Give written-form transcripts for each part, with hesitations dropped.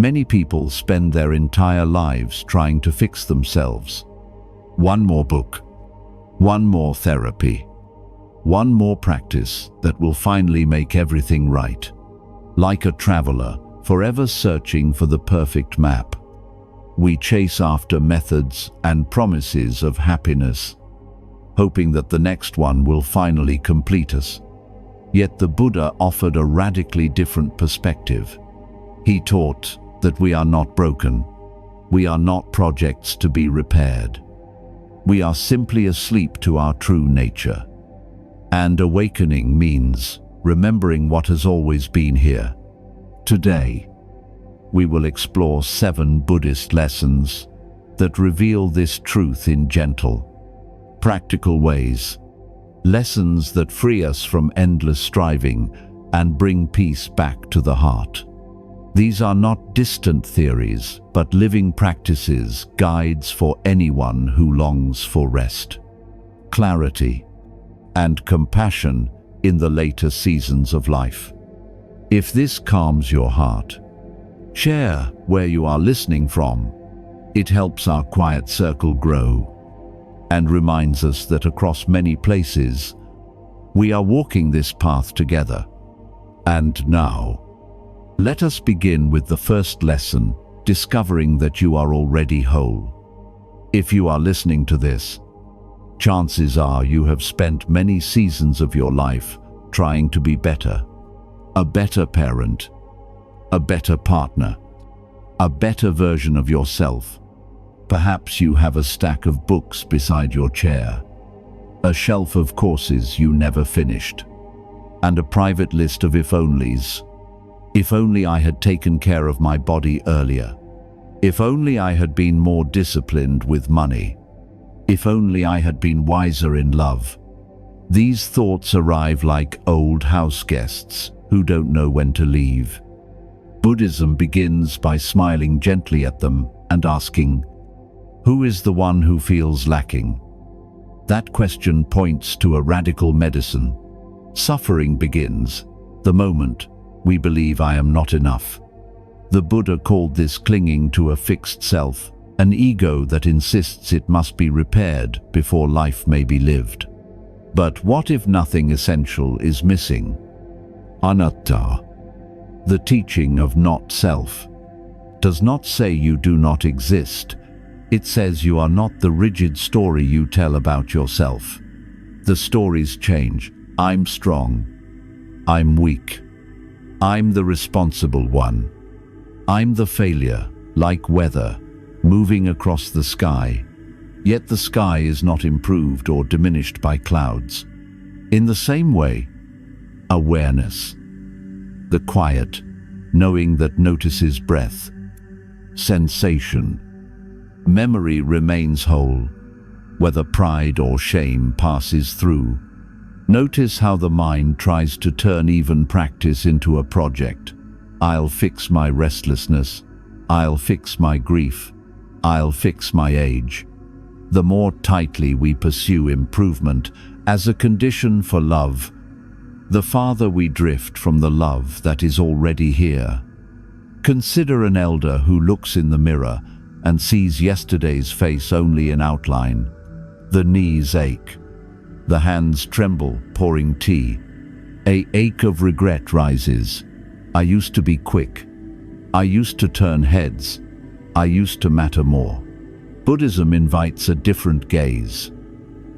Many people spend their entire lives trying to fix themselves. One more book, one more therapy, one more practice that will finally make everything right. Like a traveler, forever searching for the perfect map, we chase after methods and promises of happiness, hoping that the next one will finally complete us. Yet the Buddha offered a radically different perspective. He taught that we are not broken. We are not projects to be repaired. We are simply asleep to our true nature. And awakening means remembering what has always been here. Today, we will explore 7 Buddhist lessons that reveal this truth in gentle, practical ways. Lessons that free us from endless striving and bring peace back to the heart. These are not distant theories, but living practices, guides for anyone who longs for rest, clarity, and compassion in the later seasons of life. If this calms your heart, share where you are listening from. It helps our quiet circle grow and reminds us that across many places, we are walking this path together. And now, let us begin with the first lesson, discovering that you are already whole. If you are listening to this, chances are you have spent many seasons of your life trying to be better. A better parent, a better partner, a better version of yourself. Perhaps you have a stack of books beside your chair, a shelf of courses you never finished, and a private list of if-onlys. If only I had taken care of my body earlier. If only I had been more disciplined with money. If only I had been wiser in love. These thoughts arrive like old house guests who don't know when to leave. Buddhism begins by smiling gently at them and asking, who is the one who feels lacking? That question points to a radical medicine. Suffering begins the moment we believe I am not enough. The Buddha called this clinging to a fixed self, an ego that insists it must be repaired before life may be lived. But what if nothing essential is missing? Anatta, the teaching of not self, does not say you do not exist. It says you are not the rigid story you tell about yourself. The stories change. I'm strong. I'm weak. I'm the responsible one. I'm the failure, like weather, moving across the sky. Yet the sky is not improved or diminished by clouds. In the same way, awareness, the quiet, knowing that notices breath, sensation, memory remains whole, whether pride or shame passes through. Notice how the mind tries to turn even practice into a project. I'll fix my restlessness. I'll fix my grief. I'll fix my age. The more tightly we pursue improvement as a condition for love, the farther we drift from the love that is already here. Consider an elder who looks in the mirror and sees yesterday's face only in outline. The knees ache. The hands tremble, pouring tea. An ache of regret rises. I used to be quick. I used to turn heads. I used to matter more. Buddhism invites a different gaze.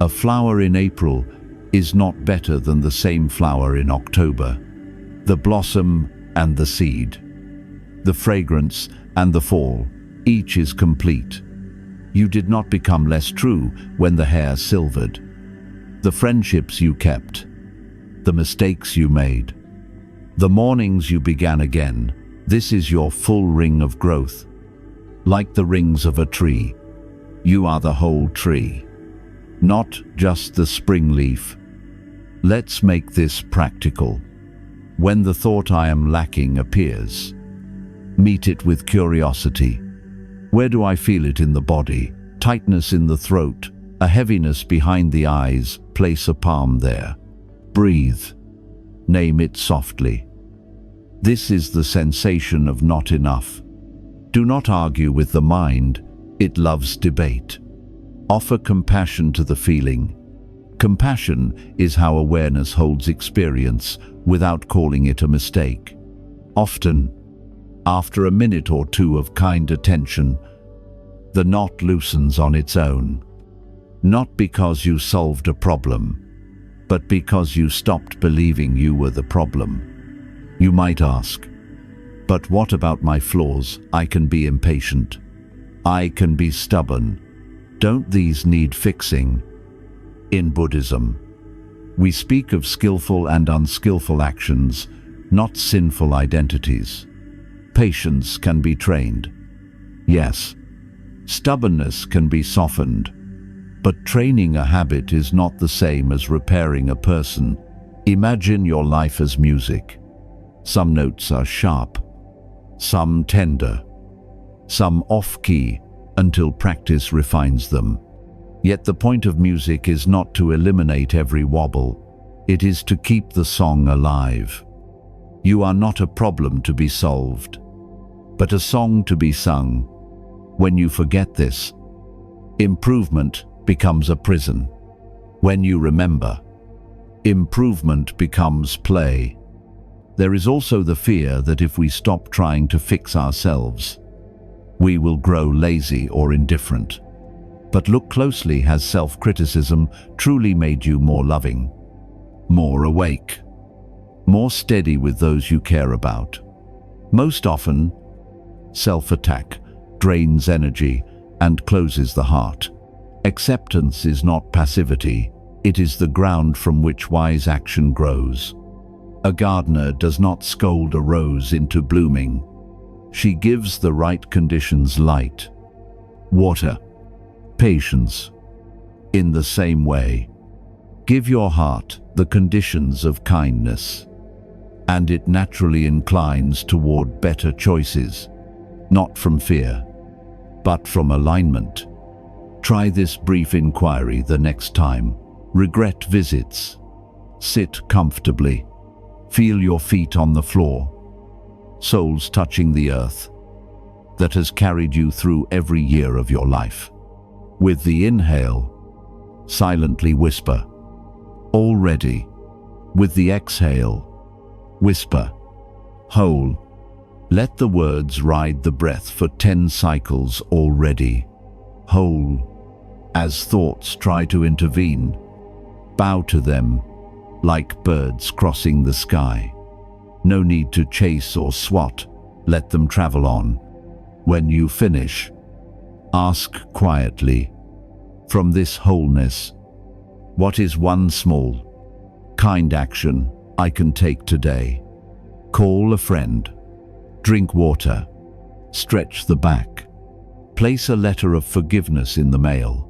A flower in April is not better than the same flower in October. The blossom and the seed, the fragrance and the fall, each is complete. You did not become less true when the hair silvered. The friendships you kept, the mistakes you made, the mornings you began again, this is your full ring of growth. Like the rings of a tree, you are the whole tree, not just the spring leaf. Let's make this practical. When the thought I am lacking appears, meet it with curiosity. Where do I feel it in the body? Tightness in the throat, a heaviness behind the eyes. Place a palm there. Breathe. Name it softly. This is the sensation of not enough. Do not argue with the mind, it loves debate. Offer compassion to the feeling. Compassion is how awareness holds experience without calling it a mistake. Often, after a minute or two of kind attention, the knot loosens on its own. Not because you solved a problem, but because you stopped believing you were the problem. You might ask, but what about my flaws? I can be impatient. I can be stubborn. Don't these need fixing? In Buddhism, we speak of skillful and unskillful actions, not sinful identities. Patience can be trained. Yes, stubbornness can be softened. But training a habit is not the same as repairing a person. Imagine your life as music. Some notes are sharp, some tender, some off-key, until practice refines them. Yet the point of music is not to eliminate every wobble. It is to keep the song alive. You are not a problem to be solved, but a song to be sung. When you forget this, improvement becomes a prison. When you remember, improvement becomes play. There is also the fear that if we stop trying to fix ourselves, we will grow lazy or indifferent. But look closely, has self-criticism truly made you more loving, more awake, more steady with those you care about? Most often, self-attack drains energy and closes the heart. Acceptance is not passivity, it is the ground from which wise action grows. A gardener does not scold a rose into blooming. She gives the right conditions: light, water, patience. In the same way, give your heart the conditions of kindness, and it naturally inclines toward better choices, not from fear, but from alignment. Try this brief inquiry the next time regret visits. Sit comfortably. Feel your feet on the floor, soles touching the earth that has carried you through every year of your life. With the inhale, silently whisper, "Already." With the exhale, whisper, "Whole." Let the words ride the breath for 10 cycles. Already, whole. As thoughts try to intervene, bow to them like birds crossing the sky. No need to chase or swat, let them travel on. When you finish, ask quietly, from this wholeness, what is one small, kind action I can take today? Call a friend, drink water, stretch the back, place a letter of forgiveness in the mail.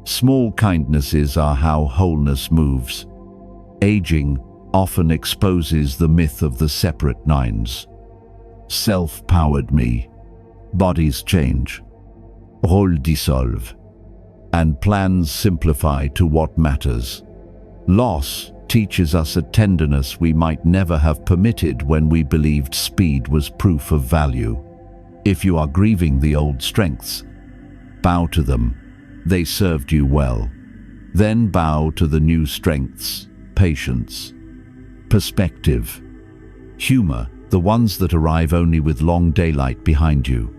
Small kindnesses are how wholeness moves. Aging often exposes the myth of the separate nines. Self-powered me, bodies change, rôles dissolve, and plans simplify to what matters. Loss teaches us a tenderness we might never have permitted when we believed speed was proof of value. If you are grieving the old strengths, bow to them. They served you well. Then bow to the new strengths: patience, perspective, humor, the ones that arrive only with long daylight behind you.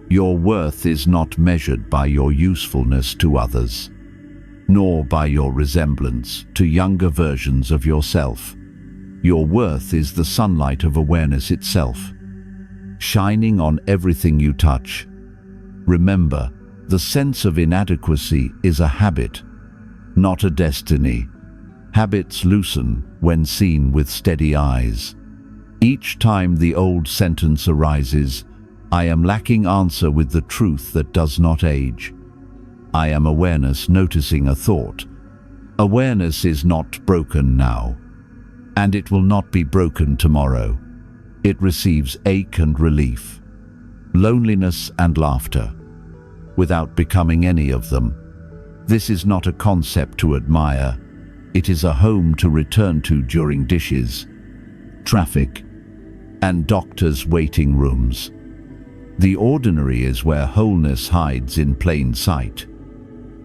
Your worth is not measured by your usefulness to others, nor by your resemblance to younger versions of yourself. Your worth is the sunlight of awareness itself, shining on everything you touch. Remember, the sense of inadequacy is a habit, not a destiny. Habits loosen when seen with steady eyes. Each time the old sentence arises, I am lacking, answer with the truth that does not age. I am awareness noticing a thought. Awareness is not broken now, and it will not be broken tomorrow. It receives ache and relief, loneliness and laughter, without becoming any of them. This is not a concept to admire. It is a home to return to during dishes, traffic, and doctors' waiting rooms. The ordinary is where wholeness hides in plain sight.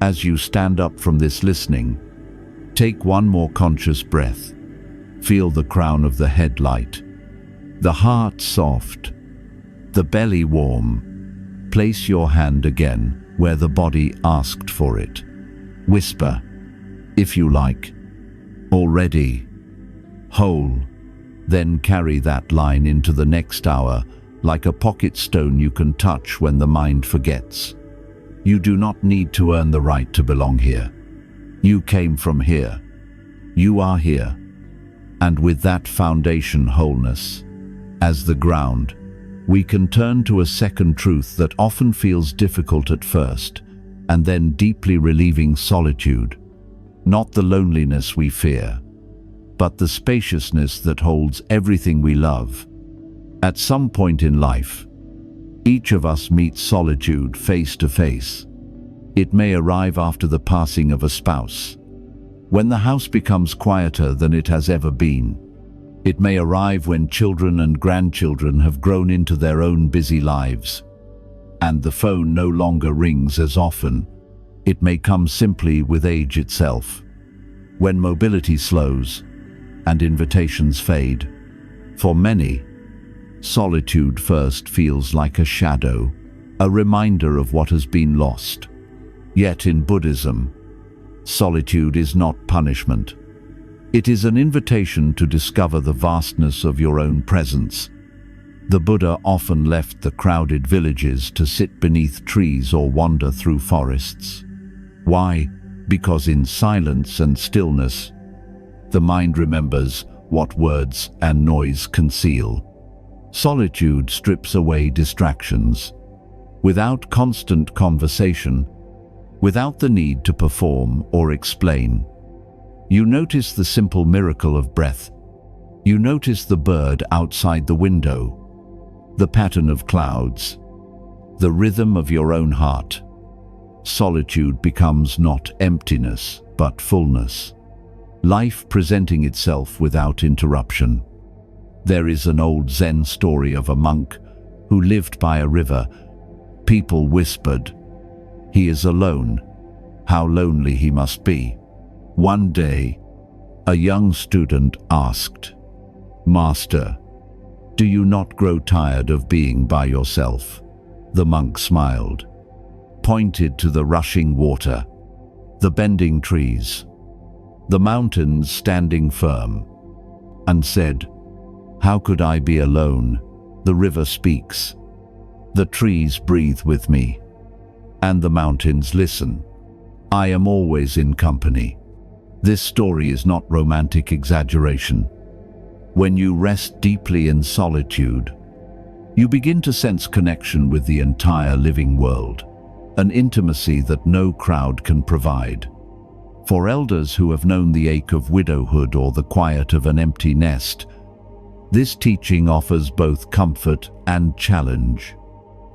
As you stand up from this listening, take one more conscious breath. Feel the crown of the head light, the heart soft, the belly warm. Place your hand again where the body asked for it. Whisper, if you like, already whole. Then carry that line into the next hour like a pocket stone you can touch when the mind forgets. You do not need to earn the right to belong here. You came from here. You are here. And with that foundation wholeness as the ground, we can turn to a second truth that often feels difficult at first, and then deeply relieving: solitude. Not the loneliness we fear, but the spaciousness that holds everything we love. At some point in life, each of us meets solitude face to face. It may arrive after the passing of a spouse, when the house becomes quieter than it has ever been. It may arrive when children and grandchildren have grown into their own busy lives, and the phone no longer rings as often. It may come simply with age itself, when mobility slows and invitations fade. For many, solitude first feels like a shadow, a reminder of what has been lost. Yet in Buddhism, solitude is not punishment. It is an invitation to discover the vastness of your own presence. The Buddha often left the crowded villages to sit beneath trees or wander through forests. Why? Because in silence and stillness, the mind remembers what words and noise conceal. Solitude strips away distractions. Without constant conversation, without the need to perform or explain, you notice the simple miracle of breath. You notice the bird outside the window, the pattern of clouds, the rhythm of your own heart. Solitude becomes not emptiness, but fullness. Life presenting itself without interruption. There is an old Zen story of a monk who lived by a river. People whispered, "He is alone. How lonely he must be." One day, a young student asked, "Master, do you not grow tired of being by yourself?" The monk smiled, pointed to the rushing water, the bending trees, the mountains standing firm, and said, "How could I be alone? The river speaks, the trees breathe with me, and the mountains listen. I am always in company." This story is not romantic exaggeration. When you rest deeply in solitude, you begin to sense connection with the entire living world, an intimacy that no crowd can provide. For elders who have known the ache of widowhood or the quiet of an empty nest, this teaching offers both comfort and challenge.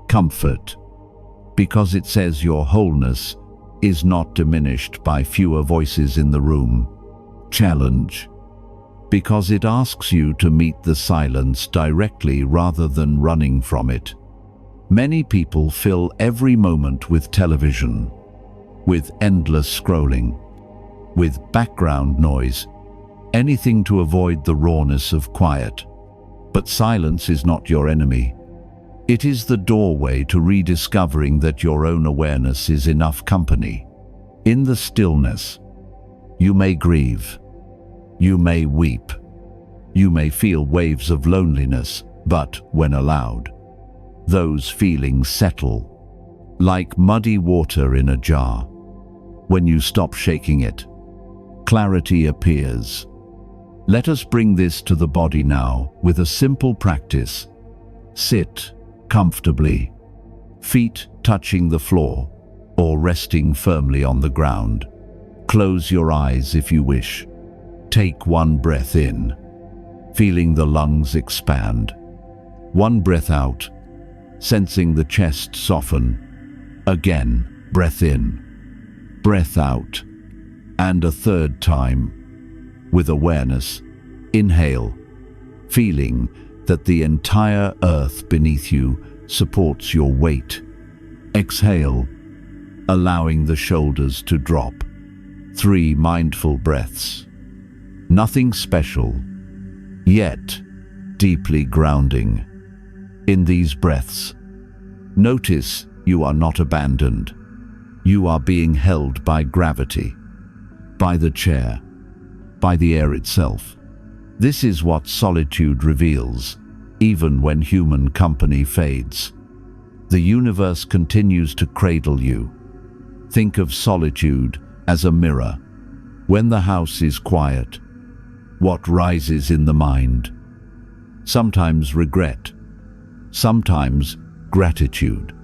Comfort, because it says your wholeness is not diminished by fewer voices in the room. Challenge, because it asks you to meet the silence directly rather than running from it. Many people fill every moment with television, with endless scrolling, with background noise, anything to avoid the rawness of quiet. But silence is not your enemy. It is the doorway to rediscovering that your own awareness is enough company. In the stillness, you may grieve, you may weep, you may feel waves of loneliness, but when allowed, those feelings settle like muddy water in a jar. When you stop shaking it, clarity appears. Let us bring this to the body now with a simple practice. Sit comfortably, feet touching the floor or resting firmly on the ground. Close your eyes if you wish. Take one breath in, feeling the lungs expand. One breath out, sensing the chest soften. Again, breath in, breath out, and a third time, with awareness, inhale, feeling that the entire earth beneath you supports your weight. Exhale, allowing the shoulders to drop. 3 mindful breaths. Nothing special, yet deeply grounding. In these breaths, notice you are not abandoned. You are being held by gravity, by the chair, by the air itself. This is what solitude reveals, even when human company fades. The universe continues to cradle you. Think of solitude as a mirror. When the house is quiet, what rises in the mind? Sometimes regret, sometimes gratitude,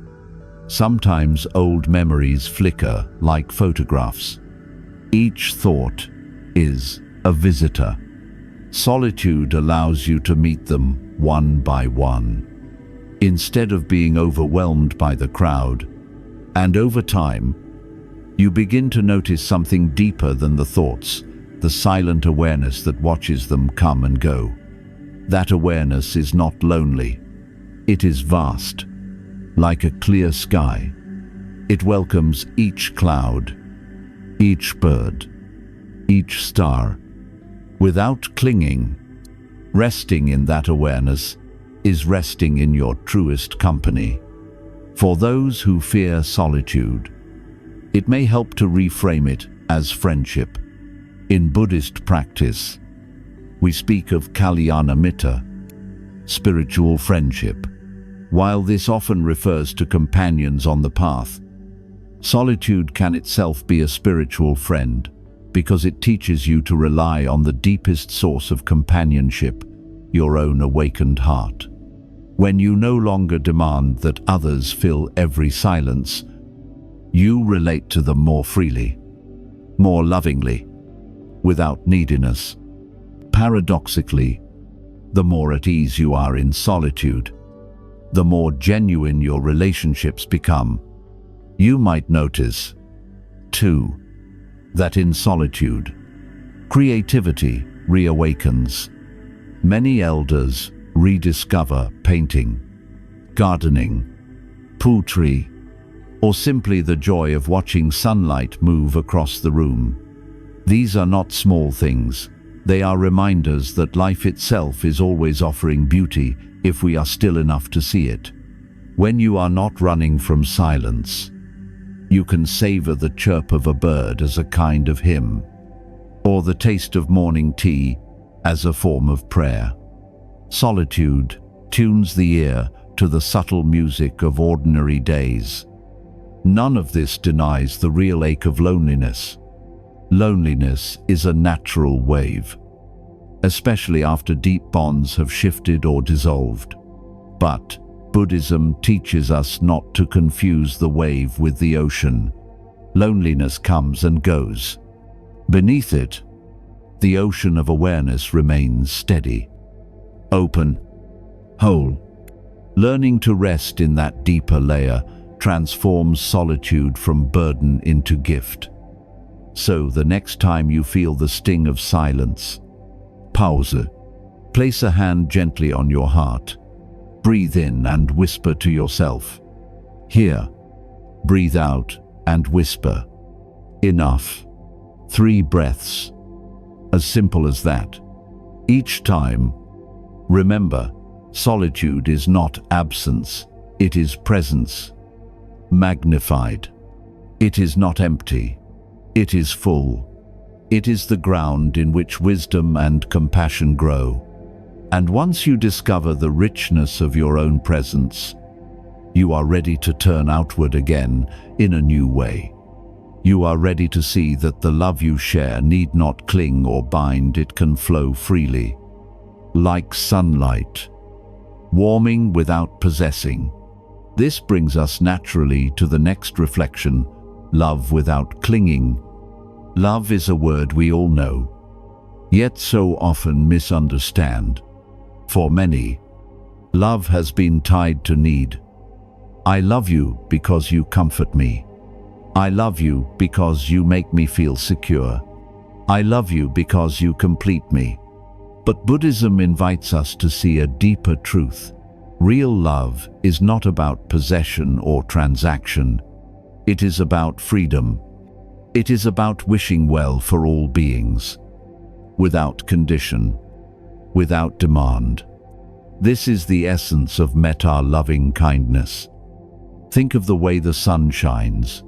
sometimes old memories flicker like photographs. Each thought is a visitor. Solitude allows you to meet them one by one, instead of being overwhelmed by the crowd. And over time, you begin to notice something deeper than the thoughts, the silent awareness that watches them come and go. That awareness is not lonely. It is vast, like a clear sky. It welcomes each cloud, each bird, each star, without clinging. Resting in that awareness is resting in your truest company. For those who fear solitude, it may help to reframe it as friendship. In Buddhist practice, we speak of kalyana mitta, spiritual friendship. While this often refers to companions on the path, solitude can itself be a spiritual friend because it teaches you to rely on the deepest source of companionship, your own awakened heart. When you no longer demand that others fill every silence, you relate to them more freely, more lovingly, without neediness. Paradoxically, the more at ease you are in solitude, the more genuine your relationships become. You might notice, too, that in solitude, creativity reawakens. Many elders rediscover painting, gardening, poetry, or simply the joy of watching sunlight move across the room. These are not small things. They are reminders that life itself is always offering beauty if we are still enough to see it. When you are not running from silence, you can savor the chirp of a bird as a kind of hymn, or the taste of morning tea as a form of prayer. Solitude tunes the ear to the subtle music of ordinary days. None of this denies the real ache of loneliness. Loneliness is a natural wave, especially after deep bonds have shifted or dissolved. But Buddhism teaches us not to confuse the wave with the ocean. Loneliness comes and goes. Beneath it, the ocean of awareness remains steady, open, whole. Learning to rest in that deeper layer transforms solitude from burden into gift. So the next time you feel the sting of silence, pause. Place a hand gently on your heart. Breathe in and whisper to yourself. Here. Breathe out and whisper. Enough. 3 breaths. As simple as that. Each time, remember, solitude is not absence, it is presence. Magnified. It is not empty. It is full. It is the ground in which wisdom and compassion grow. And once you discover the richness of your own presence, you are ready to turn outward again in a new way. You are ready to see that the love you share need not cling or bind, it can flow freely. Like sunlight, warming without possessing. This brings us naturally to the next reflection, love without clinging. Love is a word we all know, yet so often misunderstand. For many, love has been tied to need. I love you because you comfort me. I love you because you make me feel secure. I love you because you complete me. But Buddhism invites us to see a deeper truth. Real love is not about possession or transaction. It is about freedom. It is about wishing well for all beings, without condition, without demand. This is the essence of metta loving kindness. Think of the way the sun shines.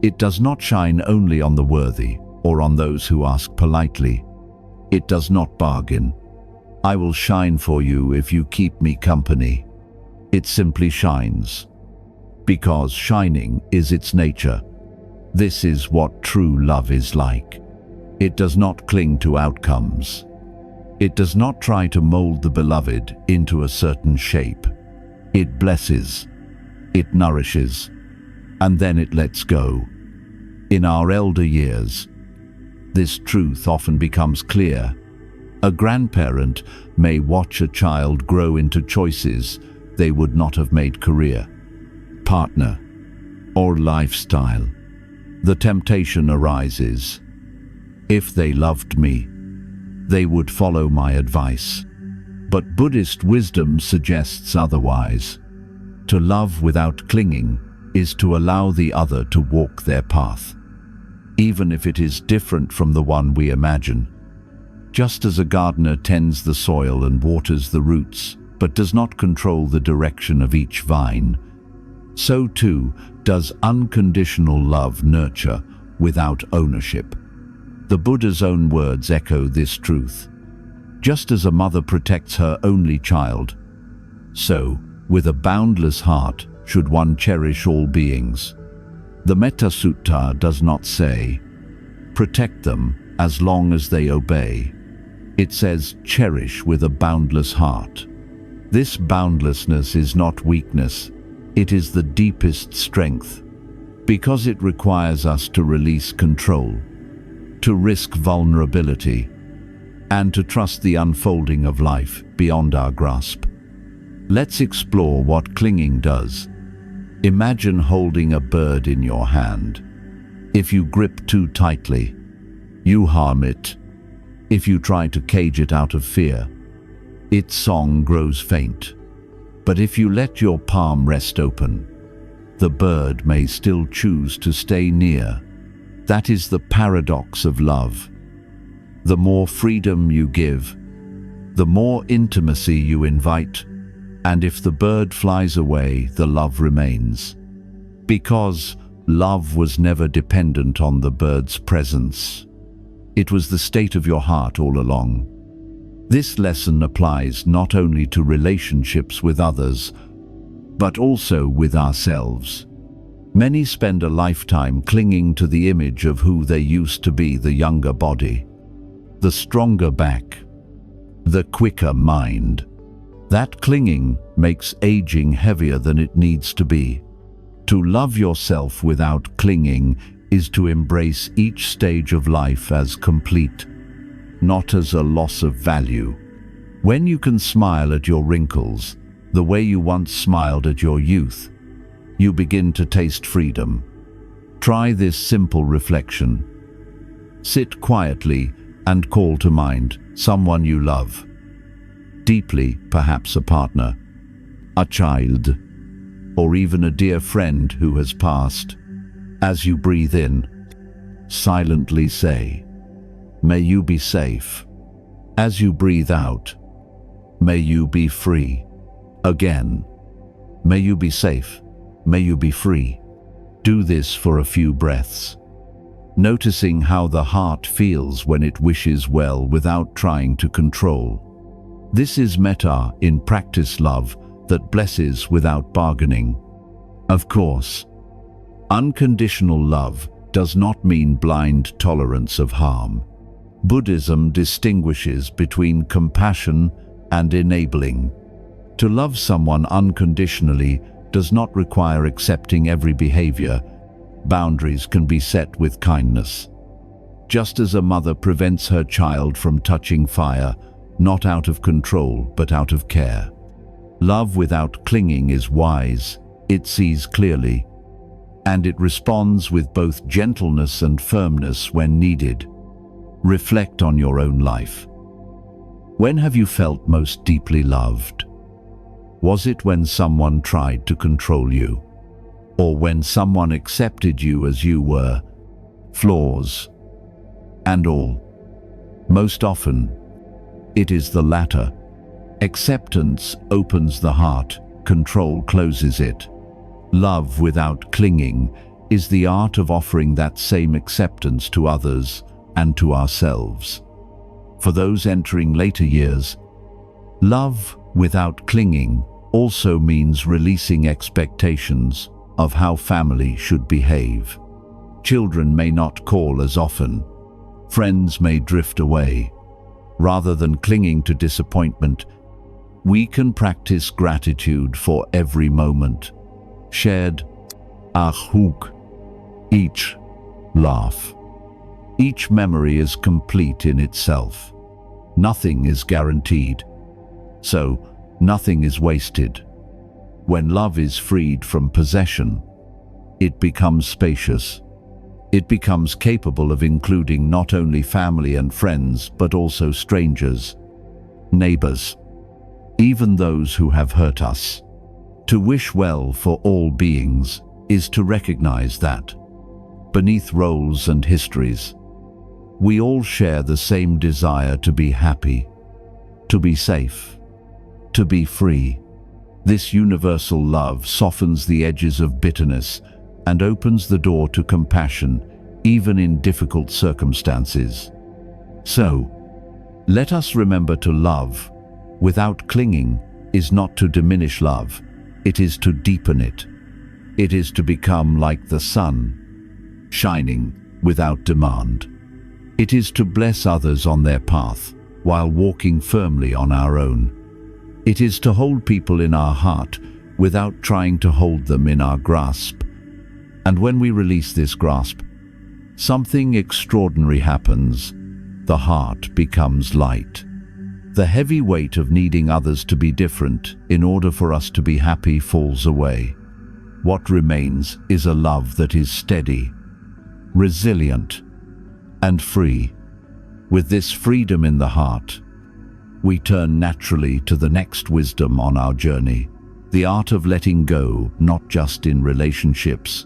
It does not shine only on the worthy or on those who ask politely. It does not bargain. I will shine for you if you keep me company. It simply shines, because shining is its nature. This is what true love is like. It does not cling to outcomes. It does not try to mold the beloved into a certain shape. It blesses, it nourishes, and then it lets go. In our elder years, this truth often becomes clear. A grandparent may watch a child grow into choices they would not have made career, partner, or lifestyle. The temptation arises. If they loved me, they would follow my advice. But Buddhist wisdom suggests otherwise. To love without clinging is to allow the other to walk their path, even if it is different from the one we imagine. Just as a gardener tends the soil and waters the roots, but does not control the direction of each vine, so too does unconditional love nurture without ownership. The Buddha's own words echo this truth. Just as a mother protects her only child, so, with a boundless heart, should one cherish all beings. The Metta Sutta does not say, protect them as long as they obey. It says, cherish with a boundless heart. This boundlessness is not weakness, it is the deepest strength, because it requires us to release control, to risk vulnerability, and to trust the unfolding of life beyond our grasp. Let's explore what clinging does. Imagine holding a bird in your hand. If you grip too tightly, you harm it. If you try to cage it out of fear, its song grows faint. But if you let your palm rest open, the bird may still choose to stay near. That is the paradox of love. The more freedom you give, the more intimacy you invite, and if the bird flies away, the love remains. Because love was never dependent on the bird's presence. It was the state of your heart all along. This lesson applies not only to relationships with others, but also with ourselves. Many spend a lifetime clinging to the image of who they used to be: the younger body, the stronger back, the quicker mind. That clinging makes aging heavier than it needs to be. To love yourself without clinging is to embrace each stage of life as complete, not as a loss of value. When you can smile at your wrinkles, the way you once smiled at your youth, you begin to taste freedom. Try this simple reflection. Sit quietly and call to mind someone you love. Deeply, perhaps a partner, a child, or even a dear friend who has passed. As you breathe in, silently say, "May you be safe." As you breathe out, "May you be free." Again, "May you be safe. May you be free." Do this for a few breaths, noticing how the heart feels when it wishes well without trying to control. This is metta in practice, love that blesses without bargaining. Of course, unconditional love does not mean blind tolerance of harm. Buddhism distinguishes between compassion and enabling. To love someone unconditionally does not require accepting every behavior. Boundaries can be set with kindness. Just as a mother prevents her child from touching fire, not out of control, but out of care. Love without clinging is wise. It sees clearly, and it responds with both gentleness and firmness when needed. Reflect on your own life. When have you felt most deeply loved? Was it when someone tried to control you? Or when someone accepted you as you were, flaws and all? Most often, it is the latter. Acceptance opens the heart, control closes it. Love without clinging is the art of offering that same acceptance to others and to ourselves. For those entering later years, love without clinging also means releasing expectations of how family should behave. Children may not call as often. Friends may drift away. Rather than clinging to disappointment, we can practice gratitude for every moment. Shared ahuk, each laugh. Each memory is complete in itself. Nothing is guaranteed, so nothing is wasted. When love is freed from possession, it becomes spacious. It becomes capable of including not only family and friends, but also strangers, neighbors, even those who have hurt us. To wish well for all beings is to recognize that, beneath roles and histories, we all share the same desire to be happy, to be safe, to be free. This universal love softens the edges of bitterness and opens the door to compassion, even in difficult circumstances. So, let us remember to love without clinging is not to diminish love, it is to deepen it. It is to become like the sun, shining without demand. It is to bless others on their path while walking firmly on our own. It is to hold people in our heart without trying to hold them in our grasp. And when we release this grasp, something extraordinary happens. The heart becomes light. The heavy weight of needing others to be different in order for us to be happy falls away. What remains is a love that is steady, resilient, and free. With this freedom in the heart, we turn naturally to the next wisdom on our journey, the art of letting go, not just in relationships,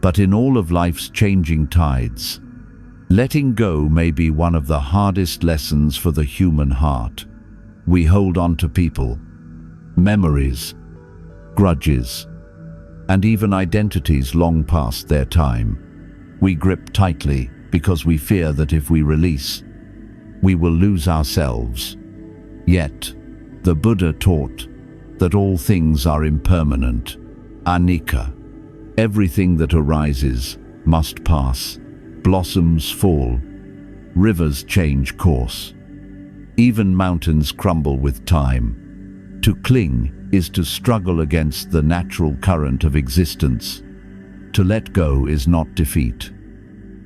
but in all of life's changing tides. Letting go may be one of the hardest lessons for the human heart. We hold on to people, memories, grudges, and even identities long past their time. We grip tightly because we fear that if we release, we will lose ourselves. Yet, the Buddha taught that all things are impermanent, anicca. Everything that arises must pass. Blossoms fall, rivers change course. Even mountains crumble with time. To cling is to struggle against the natural current of existence. To let go is not defeat.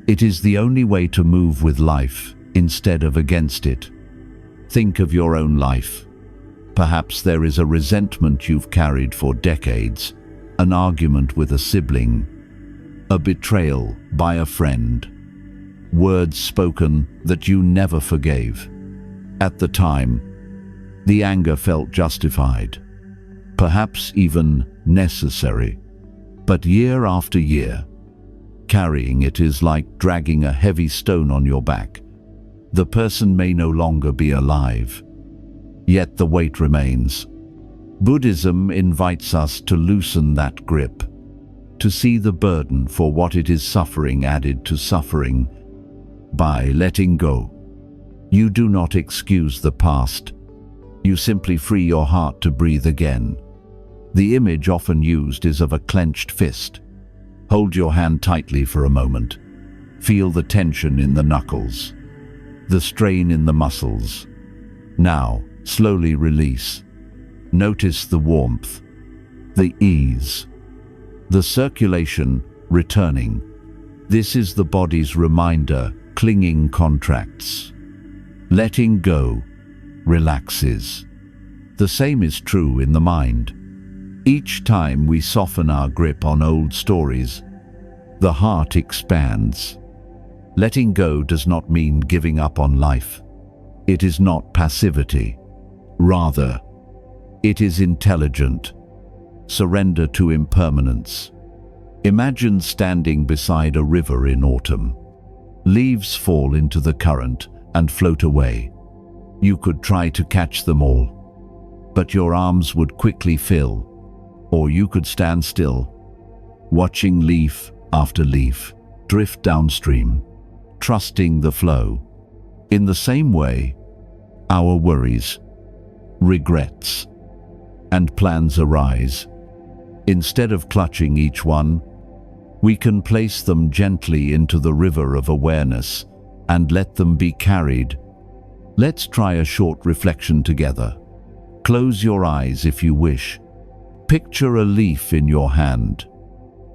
It is the only way to move with life instead of against it. Think of your own life. Perhaps there is a resentment you've carried for decades, an argument with a sibling, a betrayal by a friend, words spoken that you never forgave. At the time, the anger felt justified, perhaps even necessary. But year after year, carrying it is like dragging a heavy stone on your back. The person may no longer be alive, yet the weight remains. Buddhism invites us to loosen that grip, to see the burden for what it is suffering added to suffering. By letting go, you do not excuse the past. You simply free your heart to breathe again. The image often used is of a clenched fist. Hold your hand tightly for a moment. Feel the tension in the knuckles, the strain in the muscles. Now, slowly release. Notice the warmth, the ease, the circulation returning. This is the body's reminder. Clinging contracts. Letting go relaxes. The same is true in the mind. Each time we soften our grip on old stories, the heart expands. Letting go does not mean giving up on life. It is not passivity. Rather, It is intelligent. Surrender to impermanence. Imagine standing beside a river in autumn. Leaves fall into the current and float away. You could try to catch them all, but your arms would quickly fill. Or you could stand still, watching leaf after leaf drift downstream, trusting the flow. In the same way, our worries, regrets, and plans arise. Instead of clutching each one, we can place them gently into the river of awareness and let them be carried. Let's try a short reflection together. Close your eyes if you wish. Picture a leaf in your hand.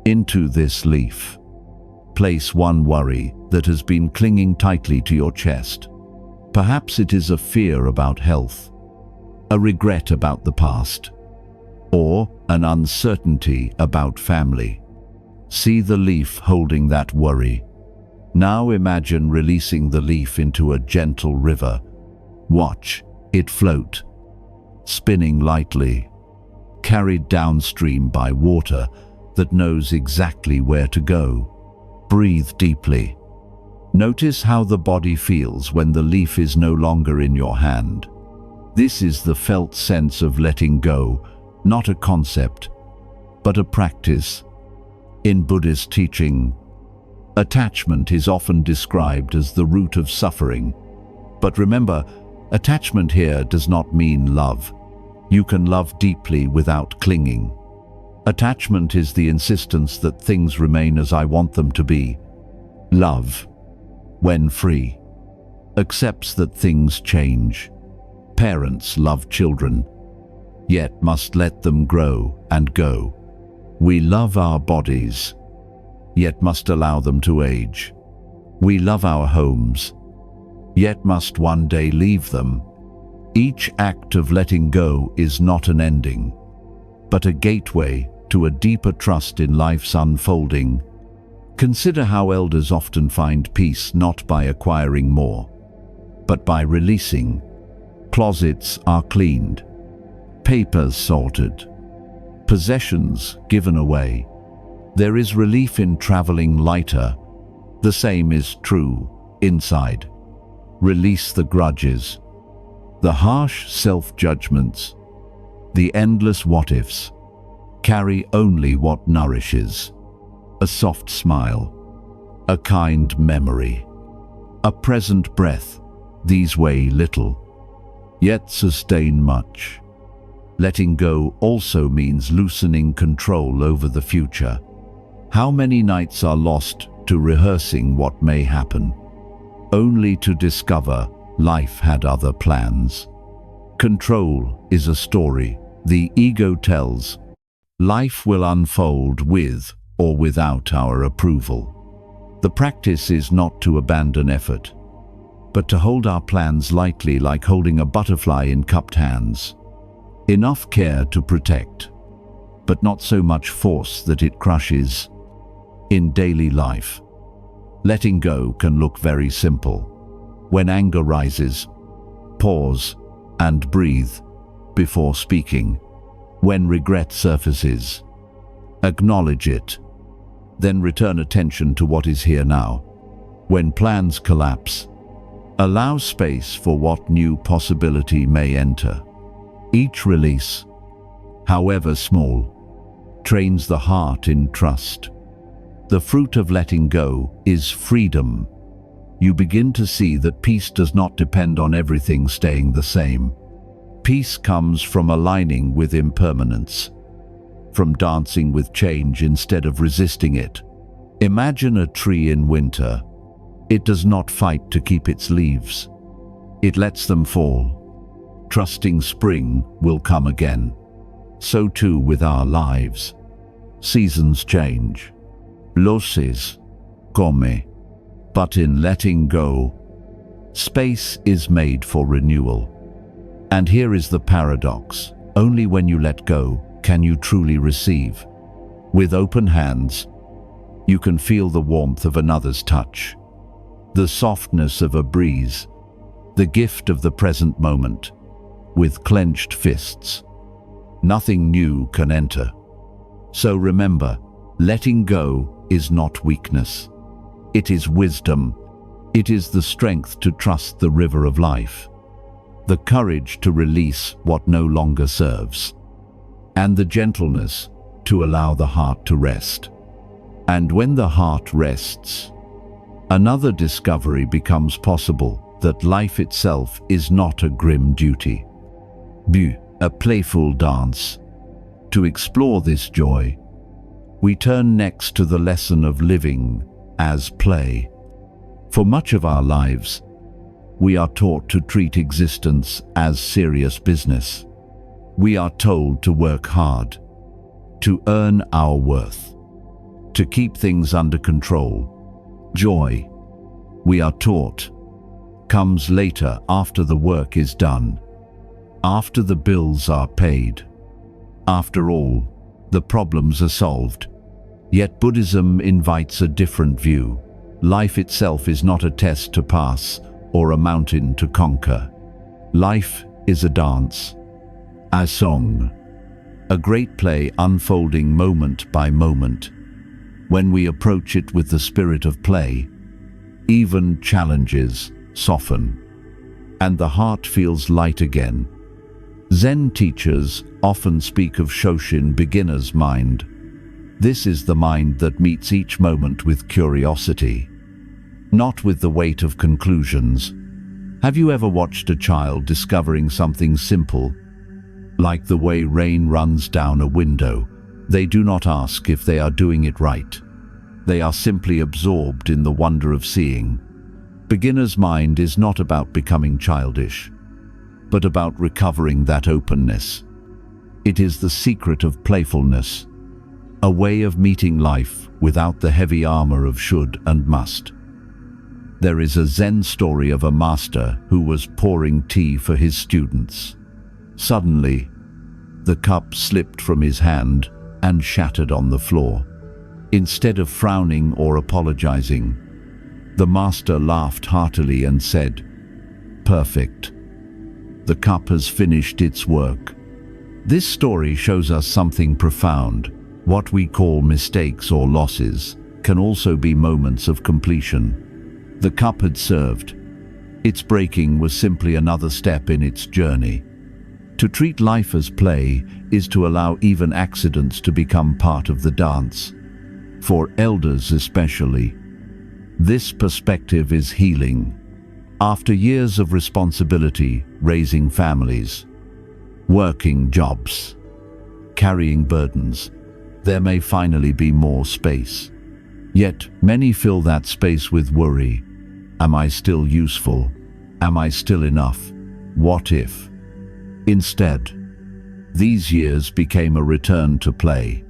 Into this leaf, place one worry that has been clinging tightly to your chest. Perhaps it is a fear about health, a regret about the past, or an uncertainty about family. See the leaf holding that worry. Now imagine releasing the leaf into a gentle river. Watch it float, spinning lightly, carried downstream by water that knows exactly where to go. Breathe deeply. Notice how the body feels when the leaf is no longer in your hand. This is the felt sense of letting go, not a concept, but a practice. In Buddhist teaching, attachment is often described as the root of suffering. But remember, attachment here does not mean love. You can love deeply without clinging. Attachment is the insistence that things remain as I want them to be. Love, when free, accepts that things change. Parents love children, yet must let them grow and go. We love our bodies, yet must allow them to age. We love our homes, yet must one day leave them. Each act of letting go is not an ending, but a gateway to a deeper trust in life's unfolding. Consider how elders often find peace not by acquiring more, but by releasing. Closets are cleaned, papers sorted, possessions given away. There is relief in traveling lighter. The same is true inside. Release the grudges, the harsh self-judgments, the endless what-ifs. Carry only what nourishes. A soft smile, a kind memory, a present breath. These weigh little, yet sustain much. Letting go also means loosening control over the future. How many nights are lost to rehearsing what may happen, only to discover life had other plans? Control is a story the ego tells. Life will unfold with or without our approval. The practice is not to abandon effort, but to hold our plans lightly, like holding a butterfly in cupped hands. Enough care to protect, but not so much force that it crushes. In daily life, letting go can look very simple. When anger rises, pause and breathe before speaking. When regret surfaces, acknowledge it, then return attention to what is here now. When plans collapse, allow space for what new possibility may enter. Each release, however small, trains the heart in trust. The fruit of letting go is freedom. You begin to see that peace does not depend on everything staying the same. Peace comes from aligning with impermanence, from dancing with change instead of resisting it. Imagine a tree in winter. It does not fight to keep its leaves. It lets them fall, trusting spring will come again. So too with our lives. Seasons change. Loses, come. But in letting go, space is made for renewal. And here is the paradox. Only when you let go can you truly receive. With open hands, you can feel the warmth of another's touch, the softness of a breeze, the gift of the present moment. With clenched fists, nothing new can enter. So remember, letting go is not weakness. It is wisdom. It is the strength to trust the river of life, the courage to release what no longer serves, and the gentleness to allow the heart to rest. And when the heart rests, another discovery becomes possible, that life itself is not a grim duty, but a playful dance. To explore this joy, we turn next to the lesson of living as play. For much of our lives, we are taught to treat existence as serious business. We are told to work hard, to earn our worth, to keep things under control. Joy, we are taught, comes later, after the work is done, after the bills are paid, after all the problems are solved. Yet Buddhism invites a different view. Life itself is not a test to pass or a mountain to conquer. Life is a dance, a song, a great play unfolding moment by moment. When we approach it with the spirit of play, even challenges soften, and the heart feels light again. Zen teachers often speak of Shoshin, beginner's mind. This is the mind that meets each moment with curiosity, not with the weight of conclusions. Have you ever watched a child discovering something simple, like the way rain runs down a window? They do not ask if they are doing it right. They are simply absorbed in the wonder of seeing. Beginner's mind is not about becoming childish, but about recovering that openness. It is the secret of playfulness, a way of meeting life without the heavy armor of should and must. There is a Zen story of a master who was pouring tea for his students. Suddenly, the cup slipped from his hand and shattered on the floor. Instead of frowning or apologizing, the master laughed heartily and said, "Perfect. The cup has finished its work." This story shows us something profound. What we call mistakes or losses can also be moments of completion. The cup had served. Its breaking was simply another step in its journey. To treat life as play is to allow even accidents to become part of the dance. For elders especially, this perspective is healing. After years of responsibility, raising families, working jobs, carrying burdens, there may finally be more space. Yet many fill that space with worry. Am I still useful? Am I still enough? What if? Instead, these years became a return to play.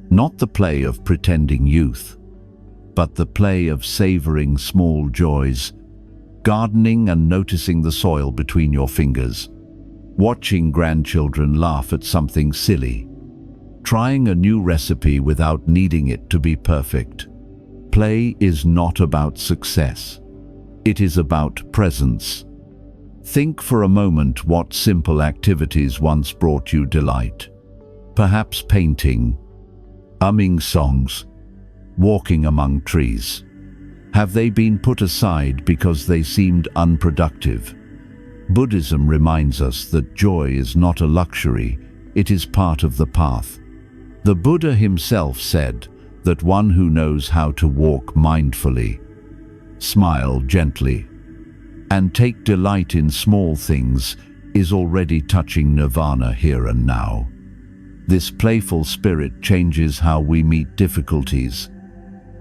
Not the play of pretending youth, but the play of savoring small joys, gardening and noticing the soil between your fingers, watching grandchildren laugh at something silly, trying a new recipe without needing it to be perfect. Play is not about success. It is about presence. Think for a moment what simple activities once brought you delight. Perhaps painting, humming songs, walking among trees. Have they been put aside because they seemed unproductive? Buddhism reminds us that joy is not a luxury, it is part of the path. The Buddha himself said that one who knows how to walk mindfully, smile gently, and take delight in small things is already touching nirvana here and now. This playful spirit changes how we meet difficulties.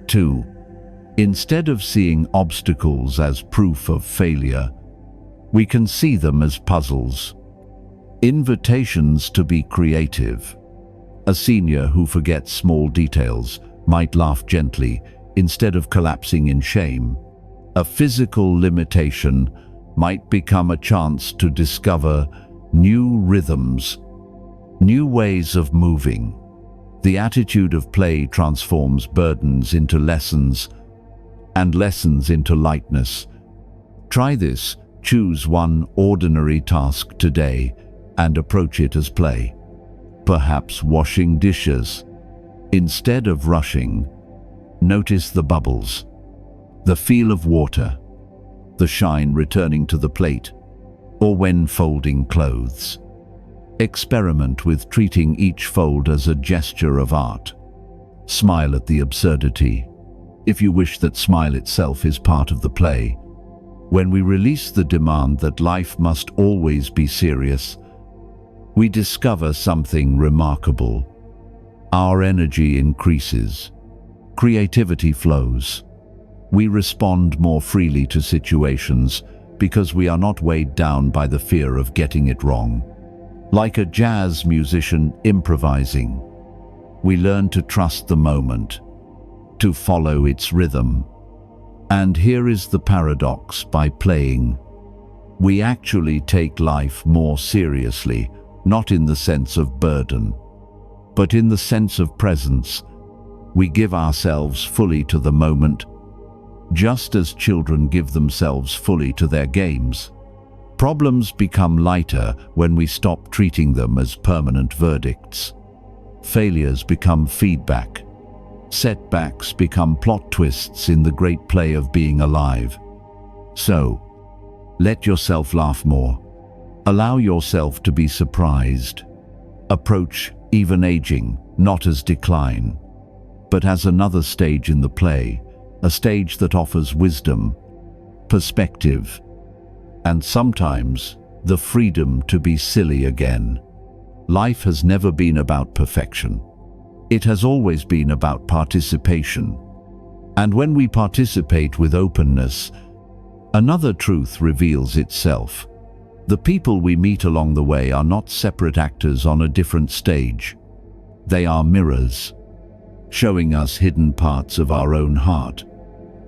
2. Instead of seeing obstacles as proof of failure, we can see them as puzzles, invitations to be creative. A senior who forgets small details might laugh gently instead of collapsing in shame. A physical limitation might become a chance to discover new rhythms, new ways of moving. The attitude of play transforms burdens into lessons and lessons into lightness. Try this. Choose one ordinary task today and approach it as play. perhaps washing dishes. Instead of rushing, notice the bubbles, the feel of water, the shine returning to the plate, or when folding clothes. Experiment with treating each fold as a gesture of art. Smile at the absurdity, if you wish that smile itself is part of the play. When we release the demand that life must always be serious, we discover something remarkable. Our energy increases. Creativity flows. We respond more freely to situations because we are not weighed down by the fear of getting it wrong. Like a jazz musician improvising, we learn to trust the moment, to follow its rhythm. And here is the paradox: by playing, we actually take life more seriously, not in the sense of burden, but in the sense of presence. We give ourselves fully to the moment, just as children give themselves fully to their games. Problems become lighter when we stop treating them as permanent verdicts. Failures become feedback. Setbacks become plot twists in the great play of being alive. So, let yourself laugh more. Allow yourself to be surprised. Approach even aging not as decline, but as another stage in the play, a stage that offers wisdom, perspective, and sometimes the freedom to be silly again. Life has never been about perfection. It has always been about participation. And when we participate with openness, another truth reveals itself. The people we meet along the way are not separate actors on a different stage. They are mirrors, showing us hidden parts of our own heart.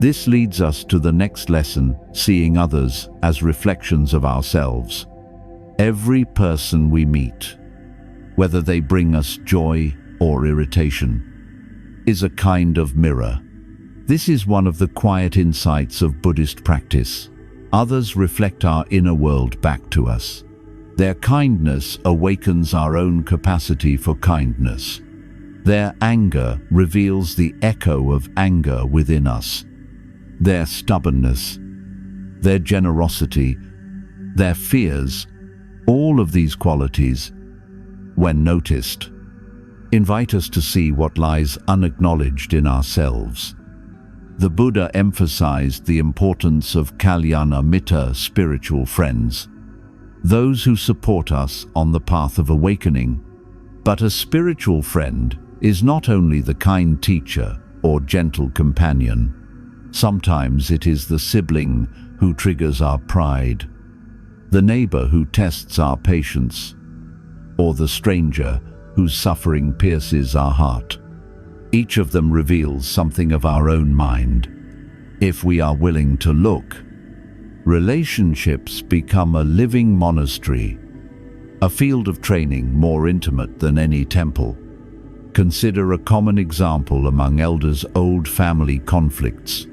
This leads us to the next lesson: seeing others as reflections of ourselves. Every person we meet, whether they bring us joy or irritation, is a kind of mirror. This is one of the quiet insights of Buddhist practice. Others reflect our inner world back to us. Their kindness awakens our own capacity for kindness. Their anger reveals the echo of anger within us. Their stubbornness, their generosity, their fears, all of these qualities, when noticed, invite us to see what lies unacknowledged in ourselves. The Buddha emphasized the importance of kalyana mitta, spiritual friends, those who support us on the path of awakening. But a spiritual friend is not only the kind teacher or gentle companion. Sometimes it is the sibling who triggers our pride, the neighbor who tests our patience, or the stranger whose suffering pierces our heart. Each of them reveals something of our own mind. If we are willing to look, relationships become a living monastery, a field of training more intimate than any temple. Consider a common example among elders' old family conflicts.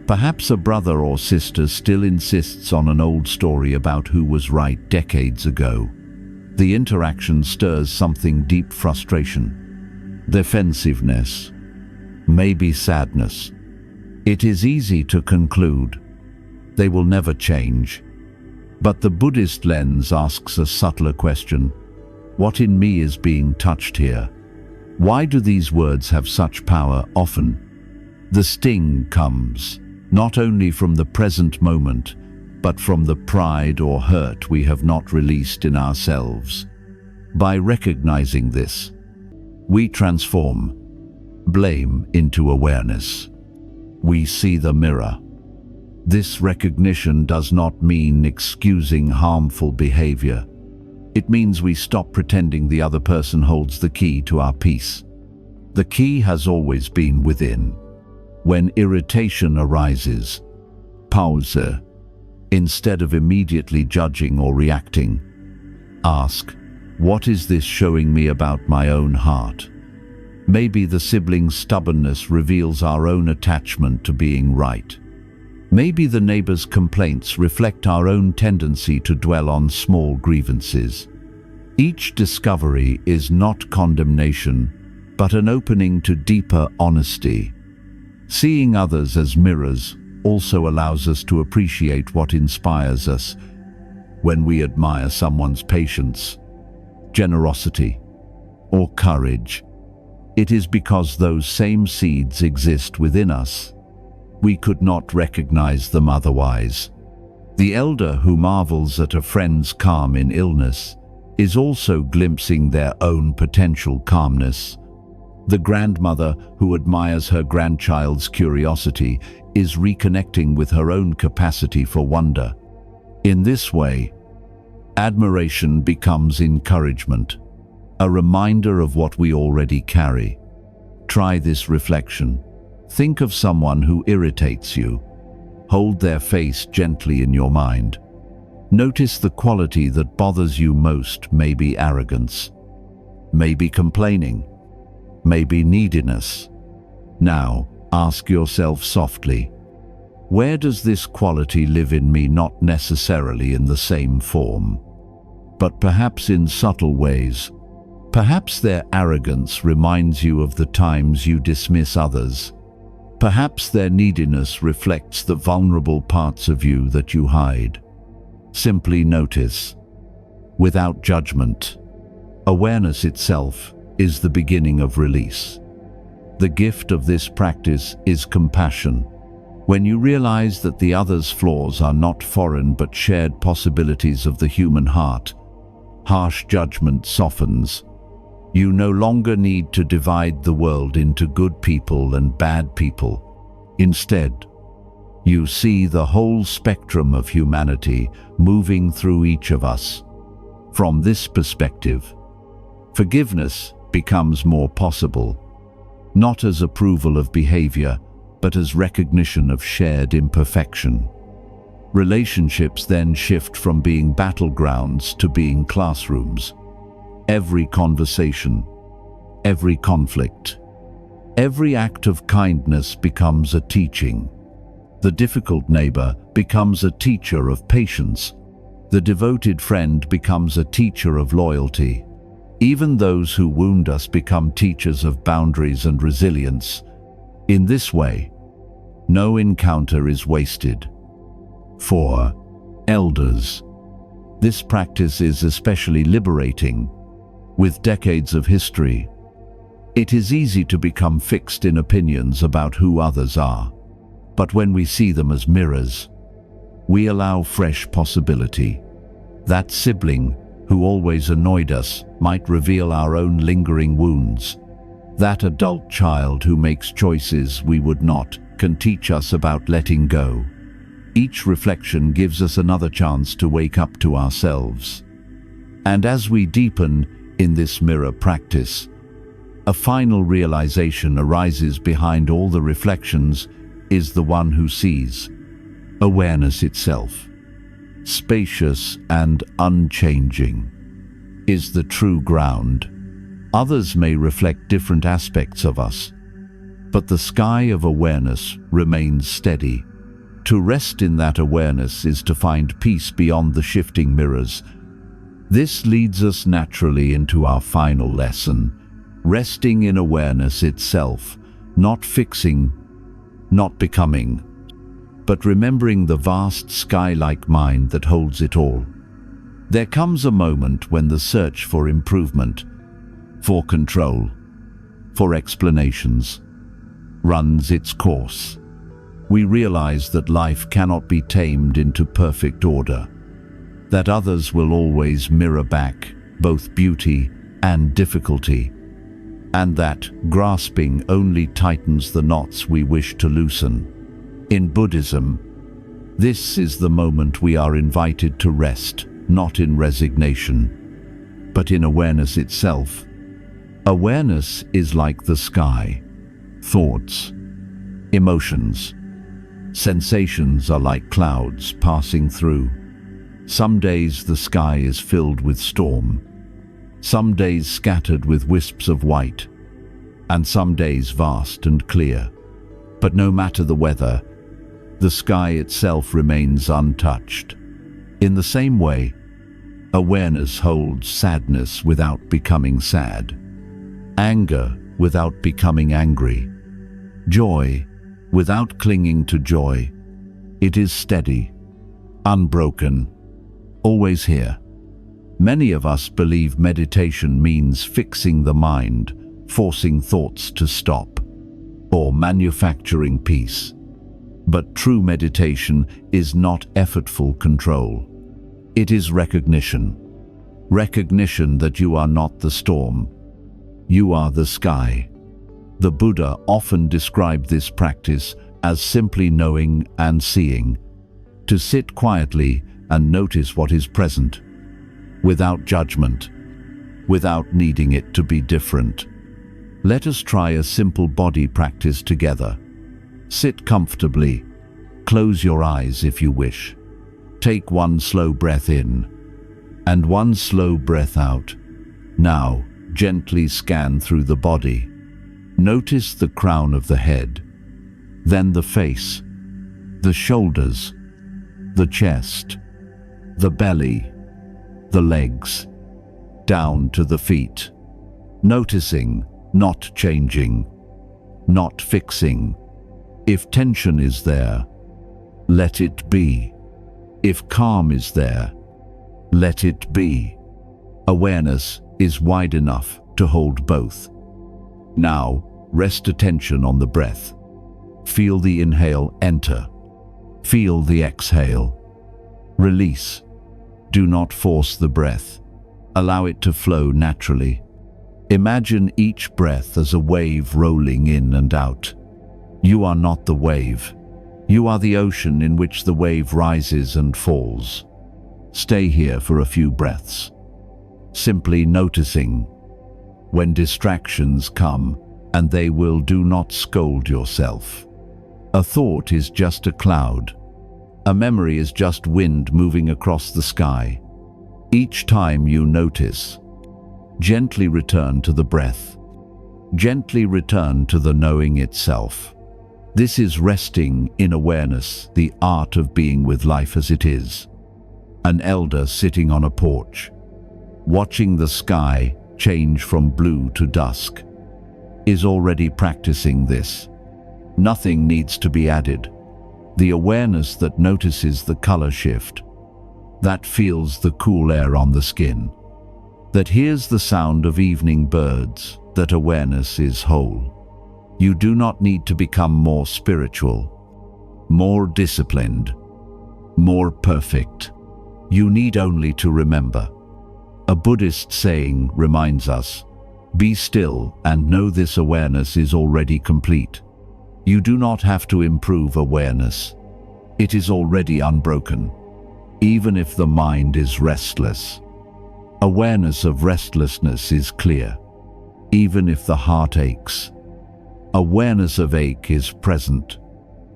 Perhaps a brother or sister still insists on an old story about who was right decades ago. The interaction stirs something: deep frustration, defensiveness, maybe sadness. It is easy to conclude they will never change. But the Buddhist lens asks a subtler question: what in me is being touched here? Why do these words have such power? Often, the sting comes not only from the present moment, but from the pride or hurt we have not released in ourselves. By recognizing this, we transform blame into awareness. We see the mirror. This recognition does not mean excusing harmful behavior. It means we stop pretending the other person holds the key to our peace. The key has always been within. When irritation arises, pause. Instead of immediately judging or reacting, ask, what is this showing me about my own heart? Maybe the sibling's stubbornness reveals our own attachment to being right. Maybe the neighbor's complaints reflect our own tendency to dwell on small grievances. Each discovery is not condemnation, but an opening to deeper honesty. Seeing others as mirrors also allows us to appreciate what inspires us. When we admire someone's patience, generosity, or courage, it is because those same seeds exist within us. We could not recognize them otherwise. The elder who marvels at a friend's calm in illness is also glimpsing their own potential calmness. The grandmother who admires her grandchild's curiosity is reconnecting with her own capacity for wonder. In this way, admiration becomes encouragement, a reminder of what we already carry. Try this reflection. Think of someone who irritates you. Hold their face gently in your mind. Notice the quality that bothers you most. Maybe arrogance, maybe complaining, maybe neediness. Now, ask yourself softly, where does this quality live in me? Not necessarily in the same form, but perhaps in subtle ways. Perhaps their arrogance reminds you of the times you dismiss others. Perhaps their neediness reflects the vulnerable parts of you that you hide. Simply notice, without judgment. Awareness itself is the beginning of release. The gift of this practice is compassion. When you realize that the other's flaws are not foreign but shared possibilities of the human heart, harsh judgment softens. You no longer need to divide the world into good people and bad people. Instead, you see the whole spectrum of humanity moving through each of us. From this perspective, forgiveness becomes more possible, not as approval of behavior, but as recognition of shared imperfection. Relationships then shift from being battlegrounds to being classrooms. Every conversation, every conflict, every act of kindness becomes a teaching. The difficult neighbor becomes a teacher of patience. The devoted friend becomes a teacher of loyalty. Even those who wound us become teachers of boundaries and resilience. In this way, no encounter is wasted. For elders, this practice is especially liberating. With decades of history, it is easy to become fixed in opinions about who others are. But when we see them as mirrors, we allow fresh possibility. That sibling who always annoyed us might reveal our own lingering wounds. That adult child who makes choices we would not can teach us about letting go. Each reflection gives us another chance to wake up to ourselves. And as we deepen in this mirror practice, a final realization arises behind all the reflections is the one who sees. Awareness itself, spacious and unchanging, is the true ground. Others may reflect different aspects of us, but the sky of awareness remains steady. To rest in that awareness is to find peace beyond the shifting mirrors. This leads us naturally into our final lesson, resting in awareness itself, not fixing, not becoming, but remembering the vast sky-like mind that holds it all. There comes a moment when the search for improvement, for control, for explanations, runs its course. We realize that life cannot be tamed into perfect order, that others will always mirror back both beauty and difficulty, and that grasping only tightens the knots we wish to loosen. In Buddhism, this is the moment we are invited to rest, not in resignation, but in awareness itself. Awareness is like the sky. Thoughts, emotions, sensations are like clouds passing through. Some days the sky is filled with storm, some days scattered with wisps of white, and some days vast and clear. But no matter the weather, the sky itself remains untouched. In the same way, Awareness holds sadness without becoming sad, anger without becoming angry, joy without clinging to joy. It is steady, unbroken, always here. Many of us believe meditation means fixing the mind, forcing thoughts to stop, or manufacturing peace. But true meditation is not effortful control. It is recognition. Recognition that you are not the storm. You are the sky. The Buddha often described this practice as simply knowing and seeing, to sit quietly and notice what is present, without judgment, without needing it to be different. Let us try a simple body practice together. Sit comfortably. Close your eyes if you wish. Take one slow breath in and one slow breath out. Now, gently scan through the body. Notice the crown of the head, then the face, the shoulders, the chest, the belly, the legs, down to the feet. Noticing, not changing, not fixing. If tension is there, let it be. If calm is there, let it be. Awareness is wide enough to hold both. Now, rest attention on the breath. Feel the inhale enter. Feel the exhale. Release. Do not force the breath. Allow it to flow naturally. Imagine each breath as a wave rolling in and out. You are not the wave. You are the ocean in which the wave rises and falls. Stay here for a few breaths, simply noticing. When distractions come, and they will, do not scold yourself. A thought is just a cloud. A memory is just wind moving across the sky. Each time you notice, gently return to the breath. Gently return to the knowing itself. This is resting in awareness, the art of being with life as it is. An elder sitting on a porch, watching the sky change from blue to dusk, is already practicing this. Nothing needs to be added. The awareness that notices the color shift, that feels the cool air on the skin, that hears the sound of evening birds, that awareness is whole. You do not need to become more spiritual, more disciplined, more perfect. You need only to remember. A Buddhist saying reminds us, be still and know this awareness is already complete. You do not have to improve awareness. It is already unbroken, even if the mind is restless. Awareness of restlessness is clear, even if the heart aches. Awareness of ache is present.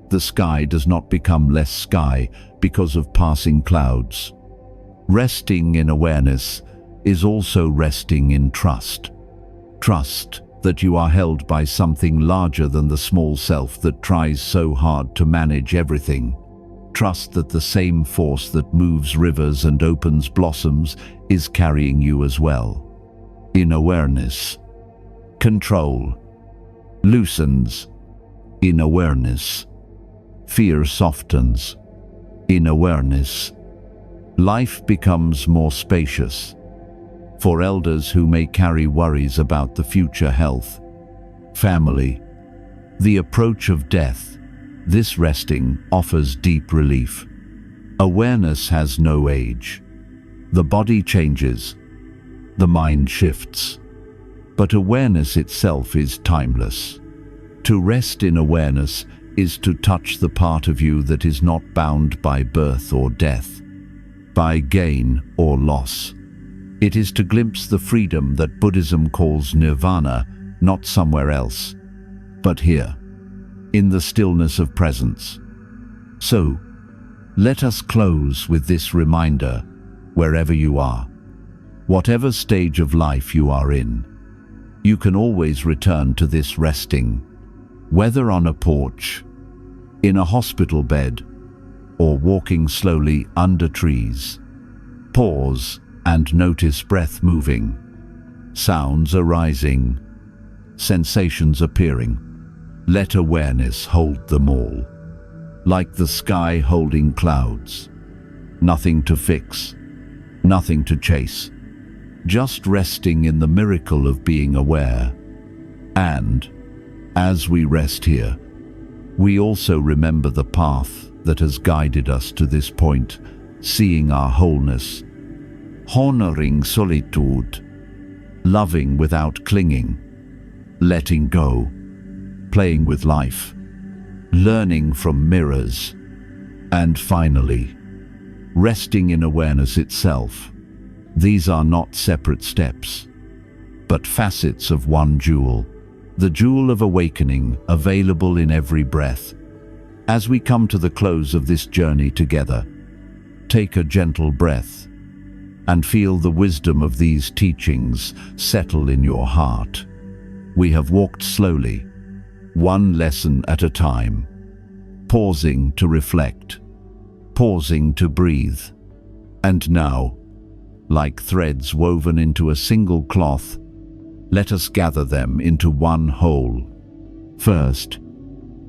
The sky does not become less sky because of passing clouds. Resting in awareness is also resting in trust. Trust that you are held by something larger than the small self that tries so hard to manage everything. Trust that the same force that moves rivers and opens blossoms is carrying you as well. In awareness, control loosens. In awareness, fear softens. In awareness, life becomes more spacious. For elders who may carry worries about the future health, family, the approach of death, this resting offers deep relief. Awareness has no age. The body changes, the mind shifts, but awareness itself is timeless. To rest in awareness is to touch the part of you that is not bound by birth or death, by gain or loss. It is to glimpse the freedom that Buddhism calls nirvana, not somewhere else, but here, in the stillness of presence. So, let us close with this reminder, wherever you are, whatever stage of life you are in, you can always return to this resting, whether on a porch, in a hospital bed, or walking slowly under trees. Pause and notice breath moving, sounds arising, sensations appearing. Let awareness hold them all, like the sky holding clouds. Nothing to fix, nothing to chase, just resting in the miracle of being aware. And, as we rest here, we also remember the path that has guided us to this point, seeing our wholeness, honoring solitude, loving without clinging, letting go, playing with life, learning from mirrors, and finally, resting in awareness itself. These are not separate steps, but facets of one jewel, the jewel of awakening available in every breath. As we come to the close of this journey together, take a gentle breath and feel the wisdom of these teachings settle in your heart. We have walked slowly, one lesson at a time, pausing to reflect, pausing to breathe. And now, like threads woven into a single cloth, let us gather them into one whole. First,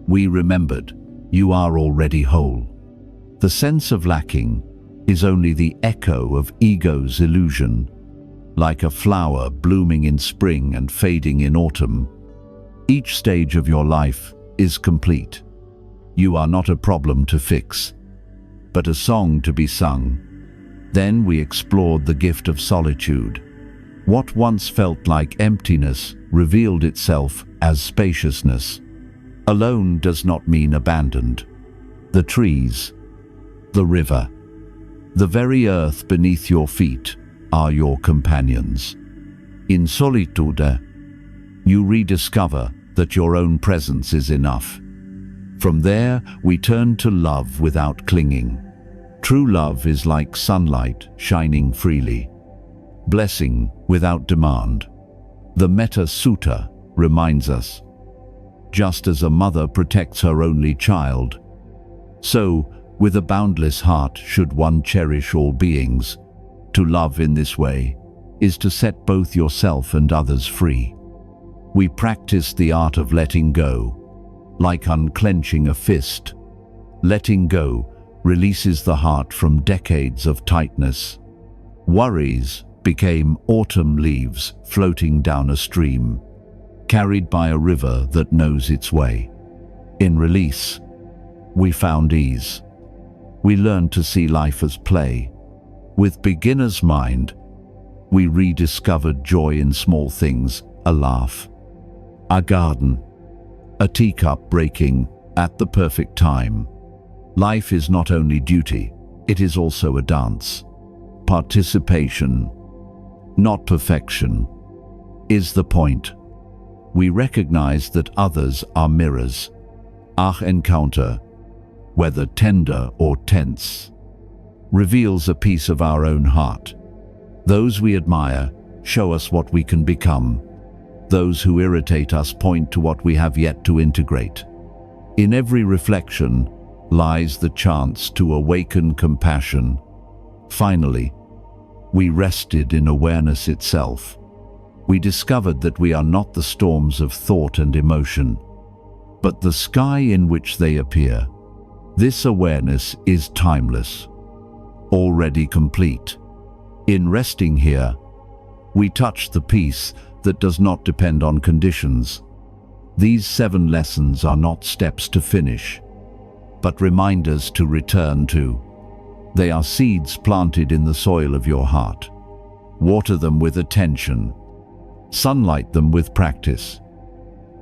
we remembered you are already whole. The sense of lacking is only the echo of ego's illusion. Like a flower blooming in spring and fading in autumn, each stage of your life is complete. You are not a problem to fix, but a song to be sung. Then we explored the gift of solitude. What once felt like emptiness revealed itself as spaciousness. Alone does not mean abandoned. The trees, the river, the very earth beneath your feet are your companions. In solitude, you rediscover that your own presence is enough. From there, we turn to love without clinging. True love is like sunlight shining freely, blessing without demand. The Metta Sutta reminds us, just as a mother protects her only child, so, with a boundless heart, should one cherish all beings. To love in this way is to set both yourself and others free. We practice the art of letting go, like unclenching a fist. Letting go releases the heart from decades of tightness. Worries became autumn leaves floating down a stream, carried by a river that knows its way. In release, we found ease. We learned to see life as play. With beginner's mind, we rediscovered joy in small things, a laugh, a garden, a teacup breaking at the perfect time. Life is not only duty, it is also a dance. Participation, not perfection, is the point. We recognize that others are mirrors. Our encounter, whether tender or tense, reveals a piece of our own heart. Those we admire show us what we can become. Those who irritate us point to what we have yet to integrate. In every reflection lies the chance to awaken compassion. Finally, we rested in awareness itself. We discovered that we are not the storms of thought and emotion, but the sky in which they appear. This awareness is timeless, already complete. In resting here, we touch the peace that does not depend on conditions. These 7 lessons are not steps to finish, but reminders to return to. They are seeds planted in the soil of your heart. Water them with attention, sunlight them with practice,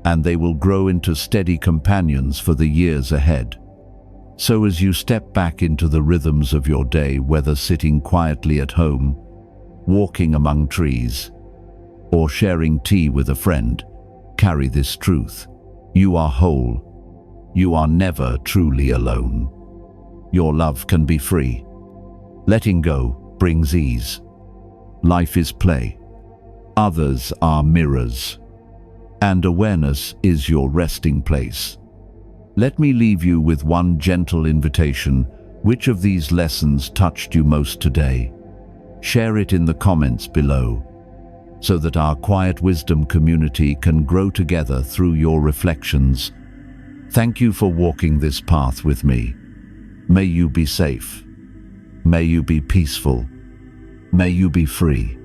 and they will grow into steady companions for the years ahead. So as you step back into the rhythms of your day, whether sitting quietly at home, walking among trees, or sharing tea with a friend, carry this truth. You are whole. You are never truly alone. Your love can be free. Letting go brings ease. Life is play. Others are mirrors. And awareness is your resting place. Let me leave you with one gentle invitation. Which of these lessons touched you most today? Share it in the comments below, so that our Quiet Wisdom community can grow together through your reflections. Thank you for walking this path with me. May you be safe. May you be peaceful. May you be free.